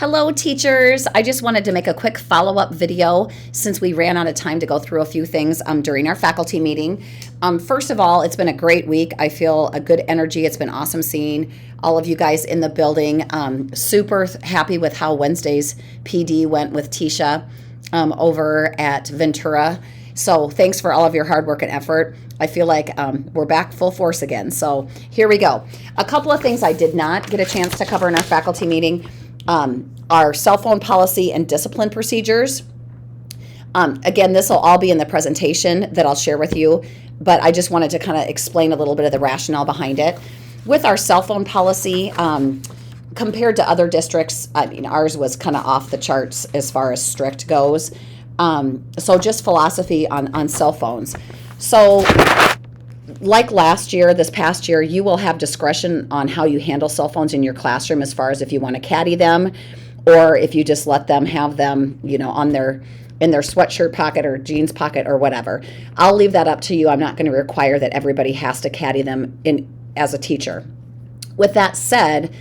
Hello, teachers. I just wanted to make a quick follow-up video since we ran out of time to go through a few things during our faculty meeting. First of all, it's been a great week. I feel a good energy. It's been awesome seeing all of you guys in the building. Super happy with how Wednesday's PD went with Tisha over at Ventura. So thanks for all of your hard work and effort. I feel like we're back full force again. So here we go. A couple of things I did not get a chance to cover in our faculty meeting. Our cell phone policy and discipline procedures. Again, this will all be in the presentation that I'll share with you, but I just wanted to kind of explain a little bit of the rationale behind it. With our cell phone policy, compared to other districts, I mean, ours was kind of off the charts as far as strict goes. So just philosophy on cell phones. So like last year, this past year, you will have discretion on how you handle cell phones in your classroom as far as if you want to caddy them or if you just let them have them, you know, in their sweatshirt pocket or jeans pocket or whatever. I'll leave that up to you. I'm not going to require that everybody has to caddy them in as a teacher. With that said,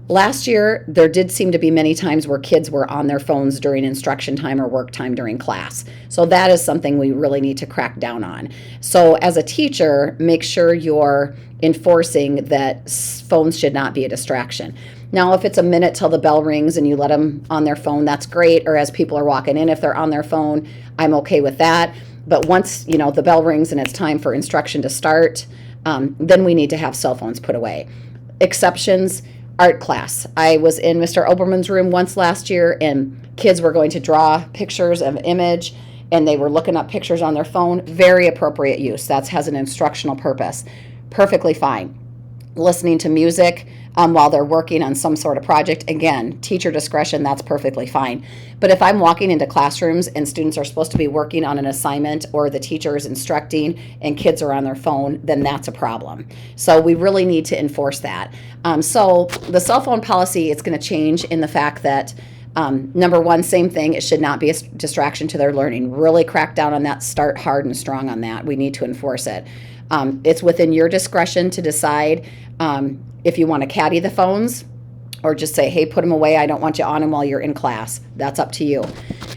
last year, there did seem to be many times where kids were on their phones during instruction time or work time during class. So that is something we really need to crack down on. So as a teacher, make sure you're enforcing that phones should not be a distraction. Now, if it's a minute till the bell rings and you let them on their phone, that's great. Or as people are walking in, if they're on their phone, I'm okay with that. But once, you know, the bell rings and it's time for instruction to start, then we need to have cell phones put away. Exceptions. Art class. I was in Mr. Oberman's room once last year and kids were going to draw pictures of image and they were looking up pictures on their phone. Very appropriate use. That has an instructional purpose. Perfectly fine. Listening to music while they're working on some sort of project. Again, teacher discretion, that's perfectly fine. But if I'm walking into classrooms and students are supposed to be working on an assignment or the teacher is instructing and kids are on their phone, then that's a problem. So we really need to enforce that. So the cell phone policy, it's going to change in the fact that number one, same thing, it should not be a distraction to their learning. Really crack down on that, start hard and strong on that. We need to enforce it. It's within your discretion to decide if you want to caddy the phones or just say, hey, put them away. I don't want you on them while you're in class. That's up to you.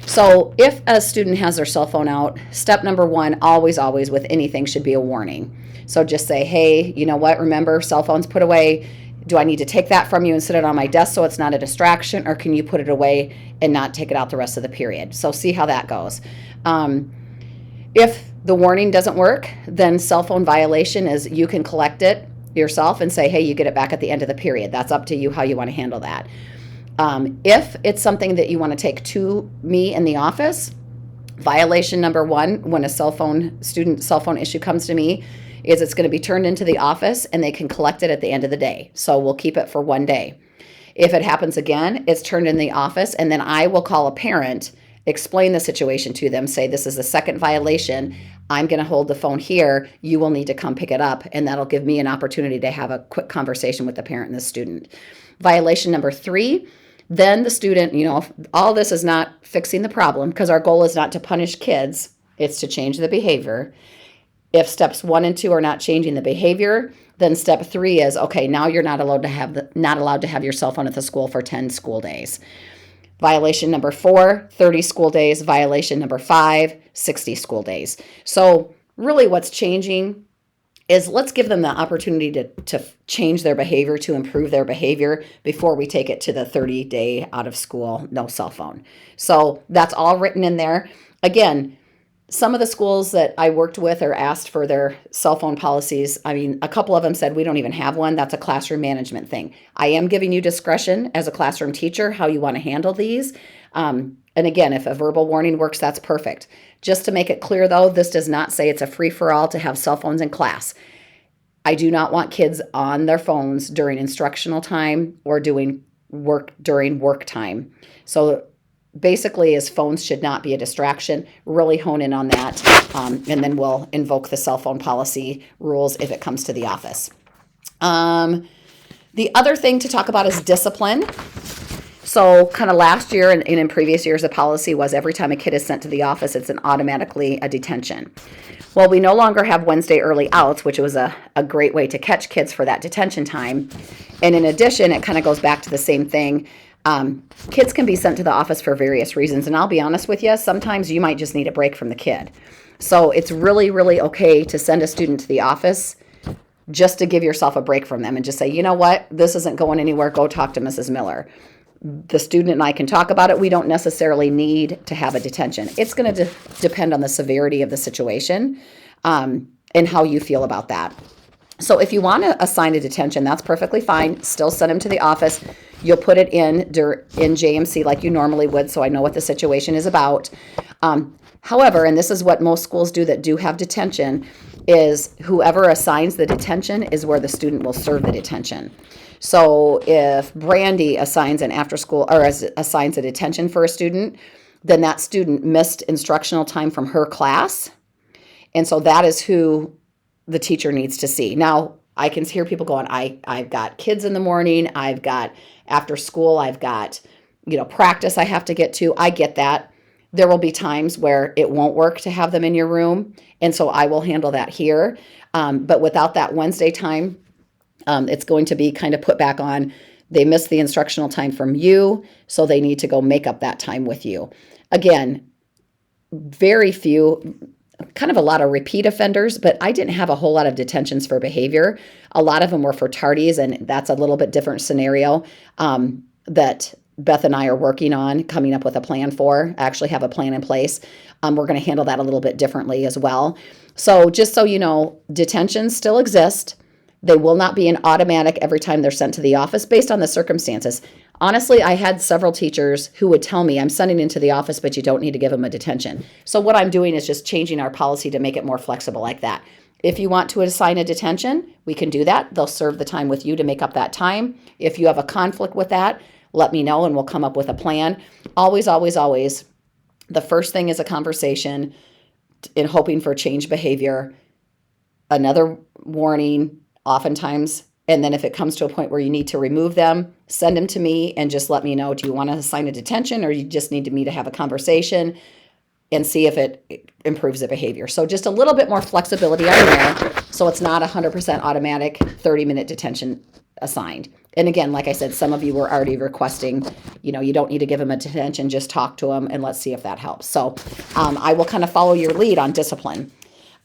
So if a student has their cell phone out, step number one, always with anything should be a warning. So just say, hey, you know what? Remember, cell phones put away. Do I need to take that from you and sit it on my desk so it's not a distraction, or can you put it away and not take it out the rest of the period? So see how that goes. If the warning doesn't work, then cell phone violation is you can collect it yourself and say, hey, you get it back at the end of the period. That's up to you how you want to handle that. If it's something that you want to take to me in the office, violation number one, when a student cell phone issue comes to me, is it's going to be turned into the office and they can collect it at the end of the day. So we'll keep it for one day. If it happens again, it's turned in the office and then I will call a parent, explain the situation to them, say this is the second violation. I'm going to hold the phone here. You will need to come pick it up, and that'll give me an opportunity to have a quick conversation with the parent and the student. Violation number 3, then the student, you know, all this is not fixing the problem because our goal is not to punish kids. It's to change the behavior. If steps 1 and 2 are not changing the behavior, then step 3 is, okay, now you're not allowed to have your cell phone at the school for 10 school days. Violation number 4, 30 school days. Violation number 5, 60 school days. So really what's changing is let's give them the opportunity to change their behavior, to improve their behavior before we take it to the 30-day out of school, no cell phone. So that's all written in there. Again, some of the schools that I worked with or asked for their cell phone policies, I mean, a couple of them said we don't even have one. That's a classroom management thing. I am giving you discretion as a classroom teacher how you want to handle these. And again, if a verbal warning works, that's perfect. Just to make it clear, though, this does not say it's a free-for-all to have cell phones in class. I do not want kids on their phones during instructional time or doing work during work time. So basically, is phones should not be a distraction. Really hone in on that, and then we'll invoke the cell phone policy rules if it comes to the office. The other thing to talk about is discipline. So kind of last year and in previous years, the policy was every time a kid is sent to the office, it's automatically a detention. Well, we no longer have Wednesday early outs, which was a great way to catch kids for that detention time. And in addition, it kind of goes back to the same thing. Kids can be sent to the office for various reasons. And I'll be honest with you, sometimes you might just need a break from the kid. So it's really, really okay to send a student to the office just to give yourself a break from them and just say, you know what, this isn't going anywhere. Go talk to Mrs. Miller. The student and I can talk about it. We don't necessarily need to have a detention. It's going to depend on the severity of the situation and how you feel about that. So if you want to assign a detention, that's perfectly fine. Still send them to the office. You'll put it in JMC like you normally would, so I know what the situation is about. However, and this is what most schools do that do have detention, is whoever assigns the detention is where the student will serve the detention. So if Brandy assigns an after school or assigns a detention for a student, then that student missed instructional time from her class. And so that is who the teacher needs to see. Now, I can hear people going, I've got kids in the morning, I've got after school, I've got, practice I have to get to. I get that. There will be times where it won't work to have them in your room, and so I will handle that here. But without that Wednesday time, it's going to be kind of put back on. They missed the instructional time from you, so they need to go make up that time with you. Again, very few, kind of a lot of repeat offenders, but I didn't have a whole lot of detentions for behavior. A lot of them were for tardies, and that's a little bit different scenario that Beth and I are working on coming up with a plan for. I actually have a plan in place. We're going to handle that a little bit differently as well. So just so you know, detentions still exist. They will not be an automatic every time they're sent to the office based on the circumstances. Honestly, I had several teachers who would tell me, I'm sending into the office, but you don't need to give them a detention. So what I'm doing is just changing our policy to make it more flexible like that. If you want to assign a detention, we can do that. They'll serve the time with you to make up that time. If you have a conflict with that, let me know and we'll come up with a plan. Always, always, always, the first thing is a conversation in hoping for change behavior, another warning, oftentimes, and then if it comes to a point where you need to remove them, send them to me and just let me know, do you want to assign a detention or you just need me to have a conversation and see if it improves the behavior. So just a little bit more flexibility on there, so it's not 100% automatic 30-minute detention assigned. And again, like I said, some of you were already requesting, you don't need to give them a detention, just talk to them and let's see if that helps. So I will kind of follow your lead on discipline.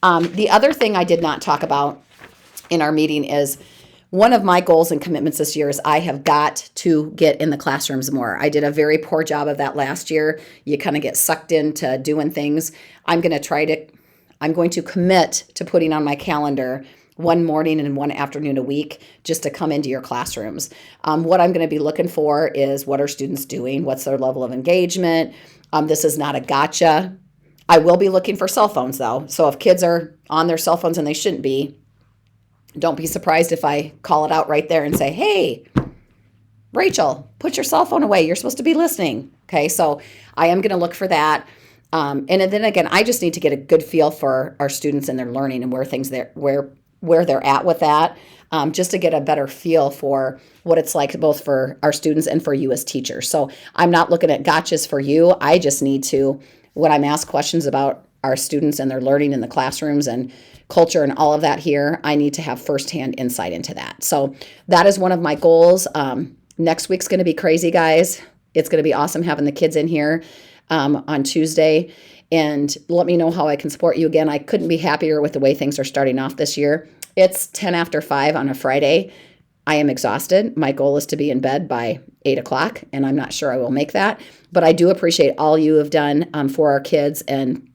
The other thing I did not talk about in our meeting is one of my goals and commitments this year is I have got to get in the classrooms more. I did a very poor job of that last year. You kind of get sucked into doing things. I'm going to commit to putting on my calendar one morning and one afternoon a week just to come into your classrooms. What I'm going to be looking for is what are students doing? What's their level of engagement? This is not a gotcha. I will be looking for cell phones though. So if kids are on their cell phones and they shouldn't be, don't be surprised if I call it out right there and say, hey, Rachel, put your cell phone away. You're supposed to be listening. Okay, so I am going to look for that. And then again, I just need to get a good feel for our students and their learning and where they're at with that, just to get a better feel for what it's like both for our students and for you as teachers. So I'm not looking at gotchas for you. I just need to, when I'm asked questions about our students and their learning in the classrooms and culture and all of that here, I need to have firsthand insight into that. So that is one of my goals. Next week's going to be crazy, guys. It's going to be awesome having the kids in here on Tuesday. And let me know how I can support you. Again, I couldn't be happier with the way things are starting off this year. It's 10 after 5 on a Friday. I am exhausted. My goal is to be in bed by 8 o'clock, and I'm not sure I will make that. But I do appreciate all you have done for our kids, and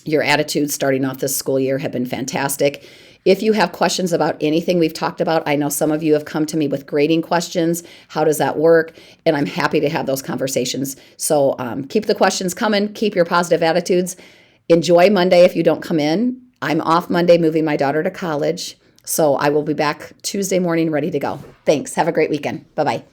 your attitudes starting off this school year have been fantastic. If you have questions about anything we've talked about, I know some of you have come to me with grading questions. How does that work? And I'm happy to have those conversations. So keep the questions coming. Keep your positive attitudes. Enjoy Monday if you don't come in. I'm off Monday moving my daughter to college. So I will be back Tuesday morning ready to go. Thanks. Have a great weekend. Bye-bye.